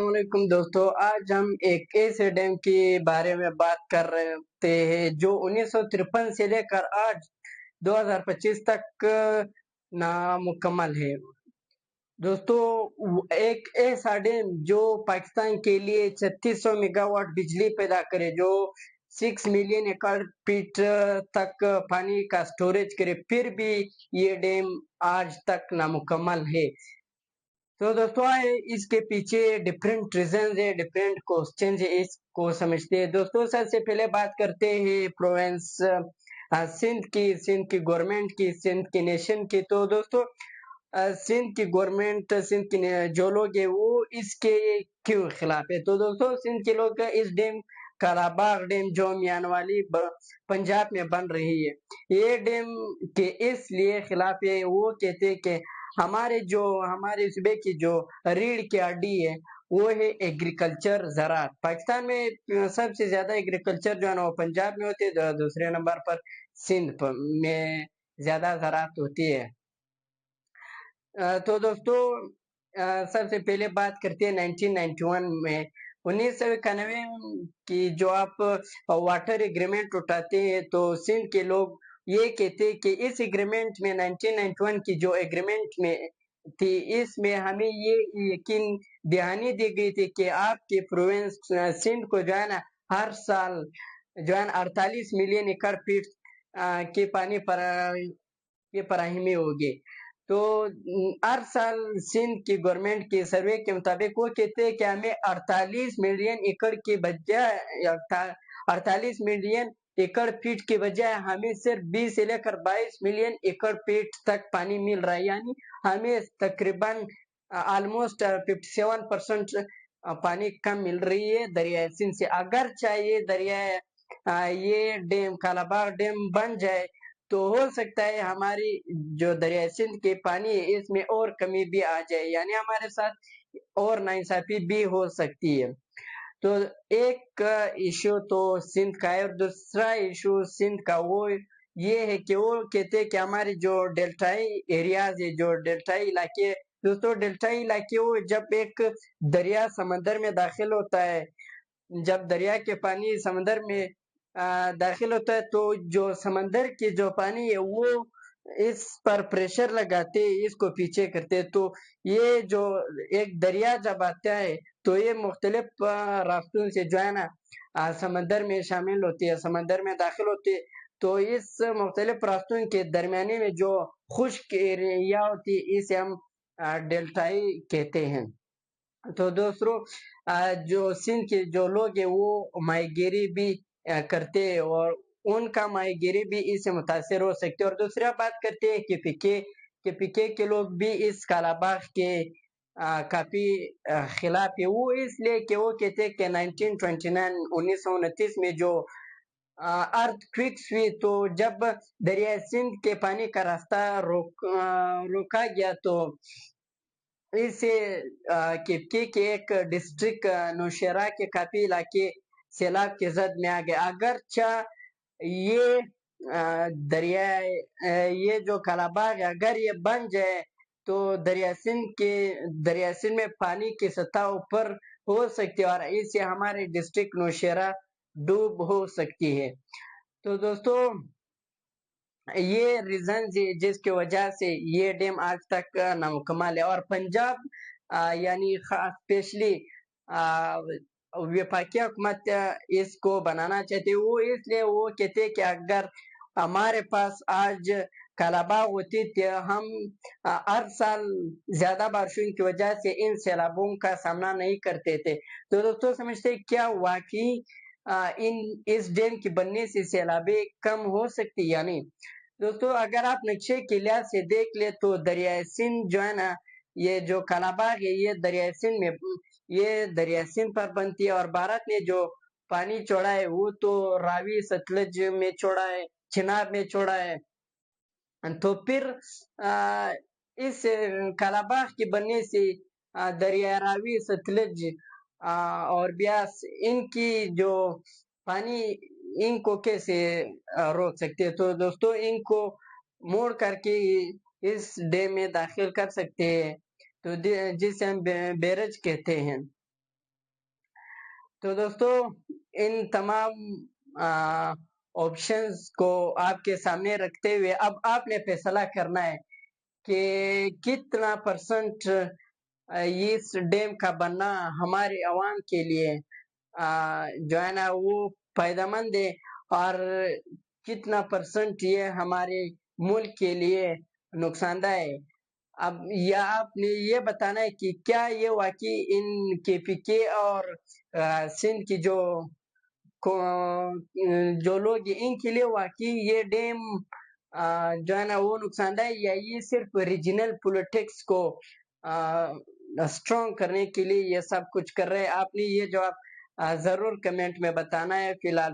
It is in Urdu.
السلام علیکم دوستو، آج ہم ایک ایسے ڈیم کے بارے میں بات کر رہے ہیں جو 1953 سے لے کر آج 2025 تک نامکمل ہے۔ دوستو، ایک ایسا ڈیم جو پاکستان کے لیے 3600 میگا واٹ بجلی پیدا کرے، جو 6 ملین ایکڑ فیٹ تک پانی کا سٹوریج کرے، پھر بھی یہ ڈیم آج تک نامکمل ہے۔ تو دوستو، اس کے پیچھے ڈفرینٹ ریزنز ہے، ڈفرینٹ کوسچنز ہے، اس کو سمجھتے ہیں۔ دوستو، سب سے پہلے بات کرتے ہیں پروونس سندھ کی گورنمنٹ کی، سندھ کی نیشن کی۔ تو دوستو، سندھ کی گورنمنٹ، سندھ کی جو لوگ ہیں وہ اس کے کیوں خلاف ہے؟ تو دوستو، سندھ کے لوگ اس ڈیم کالاباغ ڈیم جو میانوالی پنجاب میں بن رہی ہے، یہ ڈیم کے اس لیے خلاف ہے۔ وہ کہتے ہیں کہ ہمارے صوبے کی جو ریڑھ کی ہڈی ہے وہ ہے ایگریکلچر، زراعت۔ پاکستان میں سب سے زیادہ ایگریکلچر جو ہے نا وہ پنجاب میں ہوتی ہے، دوسرے نمبر پر سندھ میں زیادہ زراعت ہوتی ہے۔ تو دوستو، سب سے پہلے بات کرتے ہیں 1991 میں 1991 کی جو آپ واٹر ایگریمنٹ اٹھاتے ہیں، تو سندھ کے لوگ یہ کہتے ہیں کہ اس ایگریمنٹ میں 1991 کی جو ایگریمنٹ میں تھی، اس میں ہمیں یہ یقین دہانی دی گئی تھی کہ آپ کے پروونس سندھ کو جو ہے نا ہر سال جو ہے نا 48 ملین ایکڑ فیٹ کے پانی کی فراہمی ہوگی۔ تو ہر سال سندھ کی گورنمنٹ کے سروے کے مطابق وہ کہتے ہیں کہ ہمیں 48 ملین ایکڑ کے بجائے 48 ملین ایکڑ فیٹ کے بجائے ہمیں صرف 20 سے لے کر 22 ملین ایکڑ فیٹ تک پانی مل رہا ہے، یعنی ہمیں تقریباً آلموسٹ 57% پانی کم مل رہی ہے دریائے سندھ سے۔ اگر چاہیے یہ ڈیم کالاباغ ڈیم بن جائے تو ہو سکتا ہے ہماری جو دریائے سندھ کے پانی ہے اس میں اور کمی بھی آ جائے، یعنی ہمارے ساتھ اور ناانصافی بھی ہو سکتی ہے۔ تو ایک ایشو تو سندھ کا ہے، اور دوسرا ایشو سندھ کا وہ یہ ہے کہ وہ کہتے ہیں کہ ہمارے جو ڈیلٹائی ایریاز ہے، جو ڈیلٹائی علاقے، دوستو ڈیلٹائی علاقے وہ جب ایک دریا سمندر میں داخل ہوتا ہے، جب دریا کے پانی سمندر میں داخل ہوتا ہے تو جو سمندر کے جو پانی ہے وہ اس پر پریشر لگاتے، اس کو پیچھے کرتے، تو یہ جو ایک دریا جب آتا ہے تو یہ مختلف راستوں سے جو ہے نا سمندر میں شامل ہوتی ہے، سمندر میں داخل ہوتی ہے۔ تو اس مختلف راستوں کے درمیانے میں جو خشک ایریا ہوتی ہے اسے ہم ڈیلٹائی کہتے ہیں۔ تو دوسروں، جو سندھ کے جو لوگ ہیں وہ ماہی گیری بھی کرتے ہیں، اور ان کا ماہی گیری بھی اس سے متاثر ہو سکتے۔ اور دوسرا بات کرتے ہیں کہ پی کے لوگ بھی اس کالاباغ کے کافی خلاف ہے۔ وہ اس لیے کہ وہ کہتے ہیں کہ 1929 میں جو ارتھ کوئکس ہوئی، تو جب دریائے سندھ کے پانی کا راستہ روکا گیا تو اس سے کپکی کے ایک ڈسٹرکٹ نوشیرہ کے کافی علاقے سیلاب کے زد میں آ گئے۔ اگرچہ یہ جو کالاباغ ہے اگر یہ بن جائے تو دریا سندھ میں پانی کی سطح اوپر ہو سکتی ہے، اور اس سے ہمارے ڈسٹرکٹ نوشیرہ ڈوب ہو سکتی ہے۔ تو دوستو، یہ ریزنز جس کی وجہ سے یہ ڈیم آج تک نامکمل ہے، اور پنجاب یعنی اسپیشلی وفاقی حکومت اس کو بنانا چاہتے، وہ اس لیے وہ کہتے کہ اگر ہمارے پاس آج کالاباغ ہوتی تو ہم ہر سال زیادہ بارشوں کی وجہ سے ان سیلابوں کا سامنا نہیں کرتے تھے۔ تو دوستو، سمجھتے کیا واقعی اس ڈیم کے بننے سے سیلابیں کم ہو سکتی؟ یعنی دوستو، اگر آپ نقشے کے لحاظ سے دیکھ لیں تو دریائے سندھ جو ہے نا، یہ جو کالاباغ ہے یہ دریائے سندھ پر بنتی ہے، اور بھارت نے جو پانی چھوڑا ہے وہ تو راوی ستلج میں چھوڑا ہے، چناب میں چھوڑا ہے۔ تو پھر اس کالاباغ کے بننے سے دریا راوی، ستلج اور بیاس، ان کی جو پانی ان کو کیسے روک سکتے؟ تو دوستو، ان کو موڑ کر کے اس ڈیم میں داخل کر سکتے ہیں، تو جسے ہم بیرج کہتے ہیں۔ تو دوستو ان تمام آپشنز کو آپ کے سامنے رکھتے ہوئے اب آپ نے فیصلہ کرنا ہے کہ کتنا پرسنٹ اس ڈیم کا بننا ہمارے عوام کے لیے جو ہے نا وہ فائدہ مند ہے، اور کتنا پرسنٹ یہ ہمارے ملک کے لیے نقصان دہ ہے۔ اب آپ نے یہ بتانا ہے کہ کیا یہ واقعی ان کے پی کے اور سندھ کی جو لوگ ہیں ان کے لیے واقعی یہ ڈیم جو ہے نا وہ نقصان دہ ہے، یا یہ صرف ریجنل پولیٹکس کو اسٹرانگ کرنے کے لیے یہ سب کچھ کر رہے ہیں؟ آپ نے یہ جواب ضرور کمنٹ میں بتانا ہے۔ فی الحال